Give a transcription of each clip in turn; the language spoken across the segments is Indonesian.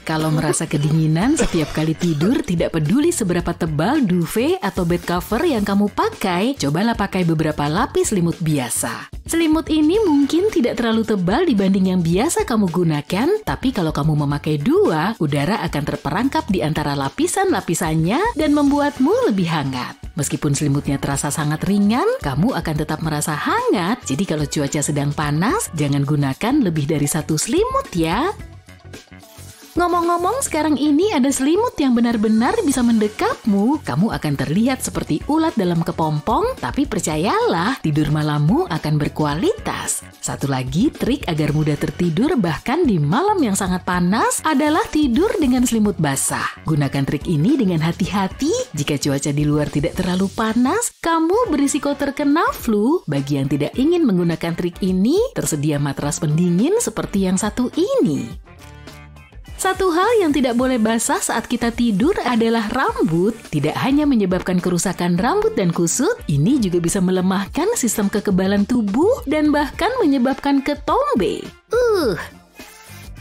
Kalau merasa kedinginan setiap kali tidur, tidak peduli seberapa tebal duvet atau bed cover yang kamu pakai, cobalah pakai beberapa lapis selimut biasa. Selimut ini mungkin tidak terlalu tebal dibanding yang biasa kamu gunakan, tapi kalau kamu memakai dua, udara akan terperangkap di antara lapisan-lapisannya dan membuatmu lebih hangat. Meskipun selimutnya terasa sangat ringan, kamu akan tetap merasa hangat. Jadi kalau cuaca sedang panas, jangan gunakan lebih dari satu selimut ya. Ngomong-ngomong, sekarang ini ada selimut yang benar-benar bisa mendekapmu. Kamu akan terlihat seperti ulat dalam kepompong, tapi percayalah, tidur malammu akan berkualitas. Satu lagi trik agar mudah tertidur bahkan di malam yang sangat panas adalah tidur dengan selimut basah. Gunakan trik ini dengan hati-hati. Jika cuaca di luar tidak terlalu panas, kamu berisiko terkena flu. Bagi yang tidak ingin menggunakan trik ini, tersedia matras pendingin seperti yang satu ini. Satu hal yang tidak boleh basah saat kita tidur adalah rambut. Tidak hanya menyebabkan kerusakan rambut dan kusut, ini juga bisa melemahkan sistem kekebalan tubuh dan bahkan menyebabkan ketombe.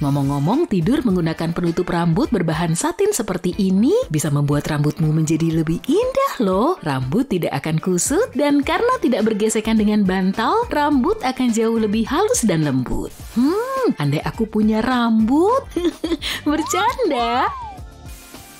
Ngomong-ngomong, tidur menggunakan penutup rambut berbahan satin seperti ini bisa membuat rambutmu menjadi lebih indah loh. Rambut tidak akan kusut dan karena tidak bergesekan dengan bantal, rambut akan jauh lebih halus dan lembut. Andai aku punya rambut. Bercanda.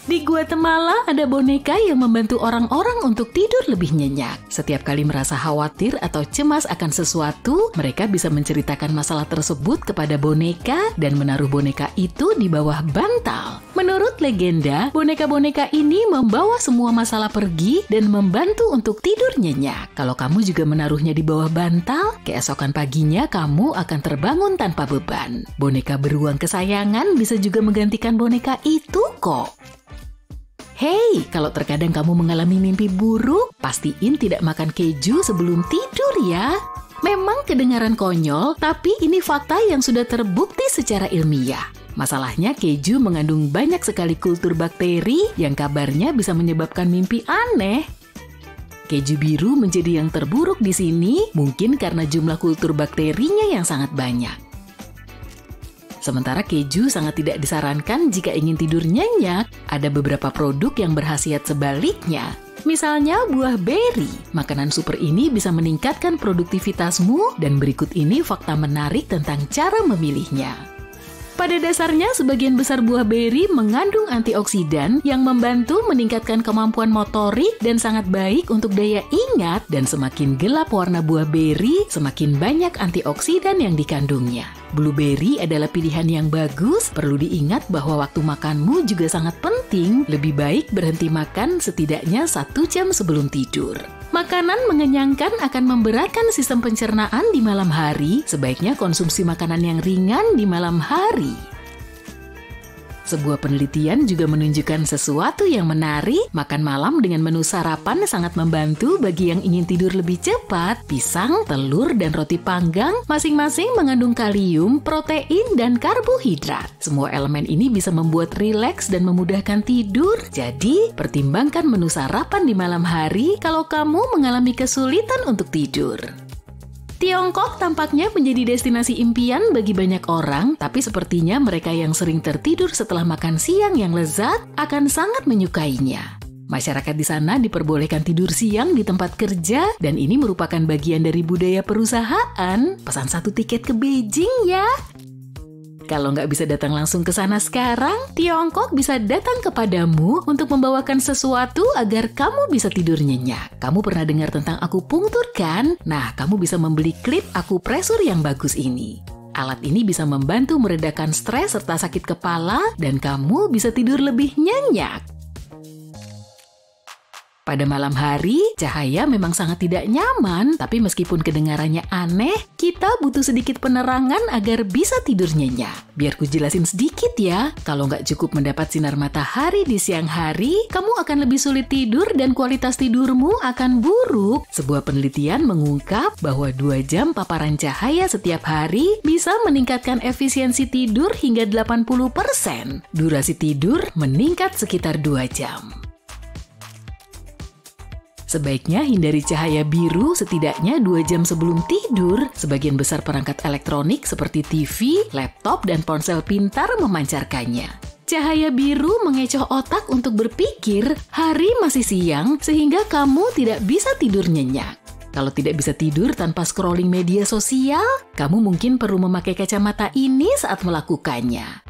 Di Guatemala ada boneka yang membantu orang-orang untuk tidur lebih nyenyak. Setiap kali merasa khawatir atau cemas akan sesuatu, mereka bisa menceritakan masalah tersebut kepada boneka dan menaruh boneka itu di bawah bantal. Menurut legenda, boneka-boneka ini membawa semua masalah pergi dan membantu untuk tidur nyenyak. Kalau kamu juga menaruhnya di bawah bantal, keesokan paginya kamu akan terbangun tanpa beban. Boneka beruang kesayangan bisa juga menggantikan boneka itu kok. Hei, kalau terkadang kamu mengalami mimpi buruk, pastiin tidak makan keju sebelum tidur ya. Memang kedengaran konyol, tapi ini fakta yang sudah terbukti secara ilmiah. Masalahnya keju mengandung banyak sekali kultur bakteri yang kabarnya bisa menyebabkan mimpi aneh. Keju biru menjadi yang terburuk di sini, mungkin karena jumlah kultur bakterinya yang sangat banyak. Sementara keju sangat tidak disarankan jika ingin tidur nyenyak. Ada beberapa produk yang berkhasiat sebaliknya. Misalnya buah beri. Makanan super ini bisa meningkatkan produktivitasmu dan berikut ini fakta menarik tentang cara memilihnya. Pada dasarnya, sebagian besar buah beri mengandung antioksidan yang membantu meningkatkan kemampuan motorik dan sangat baik untuk daya ingat. Dan semakin gelap warna buah beri, semakin banyak antioksidan yang dikandungnya. Blueberry adalah pilihan yang bagus. Perlu diingat bahwa waktu makanmu juga sangat penting. Lebih baik berhenti makan setidaknya 1 jam sebelum tidur. Makanan mengenyangkan akan memberatkan sistem pencernaan di malam hari. Sebaiknya konsumsi makanan yang ringan di malam hari. Sebuah penelitian juga menunjukkan sesuatu yang menarik. Makan malam dengan menu sarapan sangat membantu bagi yang ingin tidur lebih cepat. Pisang, telur, dan roti panggang masing-masing mengandung kalium, protein, dan karbohidrat. Semua elemen ini bisa membuat rileks dan memudahkan tidur. Jadi, pertimbangkan menu sarapan di malam hari kalau kamu mengalami kesulitan untuk tidur. Tiongkok tampaknya menjadi destinasi impian bagi banyak orang, tapi sepertinya mereka yang sering tertidur setelah makan siang yang lezat akan sangat menyukainya. Masyarakat di sana diperbolehkan tidur siang di tempat kerja, dan ini merupakan bagian dari budaya perusahaan. Pesan 1 tiket ke Beijing ya! Kalau nggak bisa datang langsung ke sana sekarang, Tiongkok bisa datang kepadamu untuk membawakan sesuatu agar kamu bisa tidur nyenyak. Kamu pernah dengar tentang akupunktur kan? Nah, kamu bisa membeli klip akupresur yang bagus ini. Alat ini bisa membantu meredakan stres serta sakit kepala, dan kamu bisa tidur lebih nyenyak. Pada malam hari, cahaya memang sangat tidak nyaman, tapi meskipun kedengarannya aneh, kita butuh sedikit penerangan agar bisa tidur nyenyak. Biar ku jelasin sedikit ya, kalau nggak cukup mendapat sinar matahari di siang hari, kamu akan lebih sulit tidur dan kualitas tidurmu akan buruk. Sebuah penelitian mengungkap bahwa 2 jam paparan cahaya setiap hari bisa meningkatkan efisiensi tidur hingga 80%. Durasi tidur meningkat sekitar 2 jam. Sebaiknya hindari cahaya biru setidaknya 2 jam sebelum tidur. Sebagian besar perangkat elektronik seperti TV, laptop, dan ponsel pintar memancarkannya. Cahaya biru mengecoh otak untuk berpikir hari masih siang sehingga kamu tidak bisa tidur nyenyak. Kalau tidak bisa tidur tanpa scrolling media sosial, kamu mungkin perlu memakai kacamata ini saat melakukannya.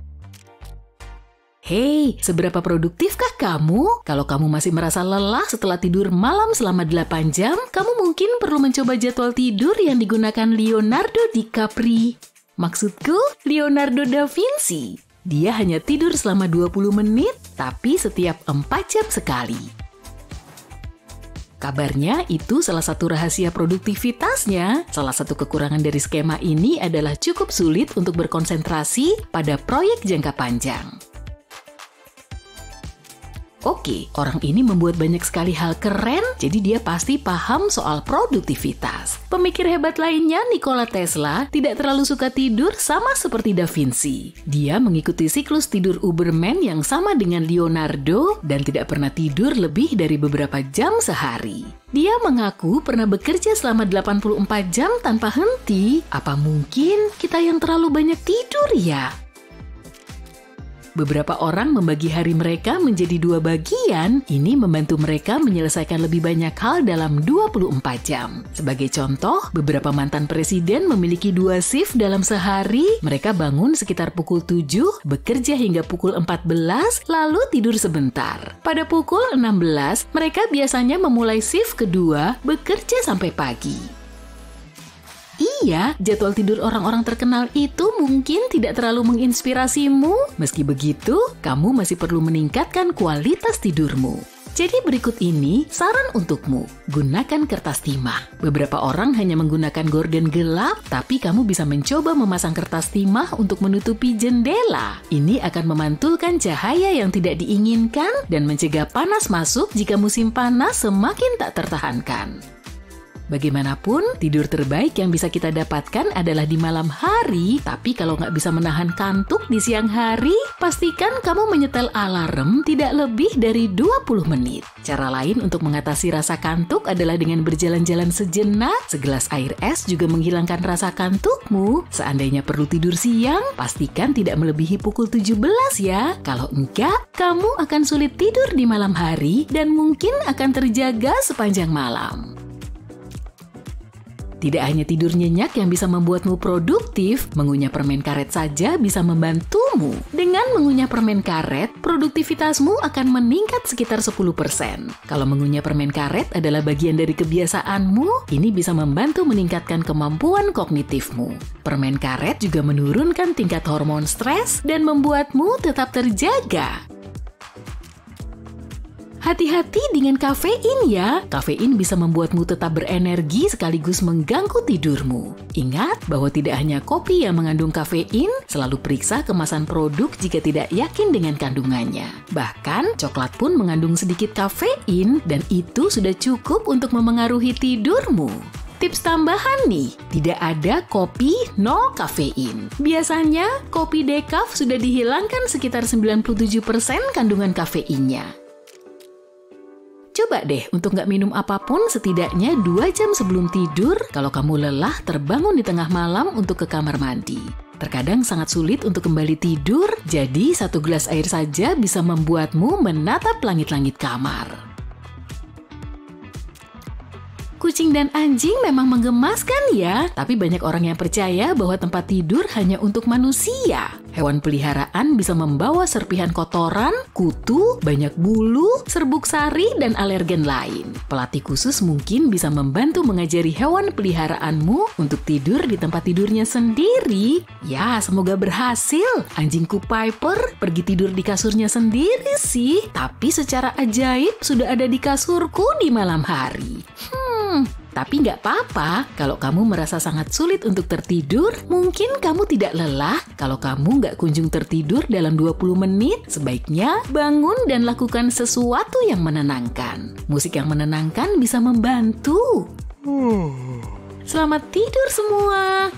Hei, seberapa produktifkah kamu? Kalau kamu masih merasa lelah setelah tidur malam selama 8 jam, kamu mungkin perlu mencoba jadwal tidur yang digunakan Leonardo DiCaprio. Maksudku, Leonardo da Vinci. Dia hanya tidur selama 20 menit, tapi setiap 4 jam sekali. Kabarnya itu salah satu rahasia produktivitasnya. Salah satu kekurangan dari skema ini adalah cukup sulit untuk berkonsentrasi pada proyek jangka panjang. Oke, orang ini membuat banyak sekali hal keren, jadi dia pasti paham soal produktivitas. Pemikir hebat lainnya, Nikola Tesla, tidak terlalu suka tidur sama seperti Da Vinci. Dia mengikuti siklus tidur Uberman yang sama dengan Leonardo dan tidak pernah tidur lebih dari beberapa jam sehari. Dia mengaku pernah bekerja selama 84 jam tanpa henti. Apa mungkin kita yang terlalu banyak tidur ya? Beberapa orang membagi hari mereka menjadi 2 bagian. Ini membantu mereka menyelesaikan lebih banyak hal dalam 24 jam. Sebagai contoh, beberapa mantan presiden memiliki 2 shift dalam sehari. Mereka bangun sekitar pukul 7, bekerja hingga pukul 14, lalu tidur sebentar. Pada pukul 16, mereka biasanya memulai shift kedua, bekerja sampai pagi. Iya, jadwal tidur orang-orang terkenal itu mungkin tidak terlalu menginspirasimu. Meski begitu, kamu masih perlu meningkatkan kualitas tidurmu. Jadi berikut ini saran untukmu. Gunakan kertas timah. Beberapa orang hanya menggunakan gorden gelap, tapi kamu bisa mencoba memasang kertas timah untuk menutupi jendela. Ini akan memantulkan cahaya yang tidak diinginkan dan mencegah panas masuk jika musim panas semakin tak tertahankan. Bagaimanapun, tidur terbaik yang bisa kita dapatkan adalah di malam hari, tapi kalau nggak bisa menahan kantuk di siang hari, pastikan kamu menyetel alarm tidak lebih dari 20 menit. Cara lain untuk mengatasi rasa kantuk adalah dengan berjalan-jalan sejenak. Segelas air es juga menghilangkan rasa kantukmu. Seandainya perlu tidur siang, pastikan tidak melebihi pukul 17 ya. Kalau enggak, kamu akan sulit tidur di malam hari dan mungkin akan terjaga sepanjang malam. Tidak hanya tidur nyenyak yang bisa membuatmu produktif, mengunyah permen karet saja bisa membantumu. Dengan mengunyah permen karet, produktivitasmu akan meningkat sekitar 10%. Kalau mengunyah permen karet adalah bagian dari kebiasaanmu, ini bisa membantu meningkatkan kemampuan kognitifmu. Permen karet juga menurunkan tingkat hormon stres dan membuatmu tetap terjaga. Hati-hati dengan kafein ya. Kafein bisa membuatmu tetap berenergi sekaligus mengganggu tidurmu. Ingat bahwa tidak hanya kopi yang mengandung kafein, selalu periksa kemasan produk jika tidak yakin dengan kandungannya. Bahkan, coklat pun mengandung sedikit kafein dan itu sudah cukup untuk memengaruhi tidurmu. Tips tambahan nih, tidak ada kopi no kafein. Biasanya, kopi decaf sudah dihilangkan sekitar 97% kandungan kafeinnya. Coba deh untuk nggak minum apapun setidaknya 2 jam sebelum tidur. Kalau kamu lelah, terbangun di tengah malam untuk ke kamar mandi. Terkadang sangat sulit untuk kembali tidur, jadi 1 gelas air saja bisa membuatmu menatap langit-langit kamar. Kucing dan anjing memang menggemaskan ya, tapi banyak orang yang percaya bahwa tempat tidur hanya untuk manusia. Hewan peliharaan bisa membawa serpihan kotoran, kutu, banyak bulu, serbuk sari, dan alergen lain. Pelatih khusus mungkin bisa membantu mengajari hewan peliharaanmu untuk tidur di tempat tidurnya sendiri. Ya, semoga berhasil. Anjingku Piper pergi tidur di kasurnya sendiri sih, tapi secara ajaib sudah ada di kasurku di malam hari. Tapi nggak apa-apa, kalau kamu merasa sangat sulit untuk tertidur, mungkin kamu tidak lelah. Kalau kamu nggak kunjung tertidur dalam 20 menit, sebaiknya bangun dan lakukan sesuatu yang menenangkan. Musik yang menenangkan bisa membantu. Selamat tidur semua!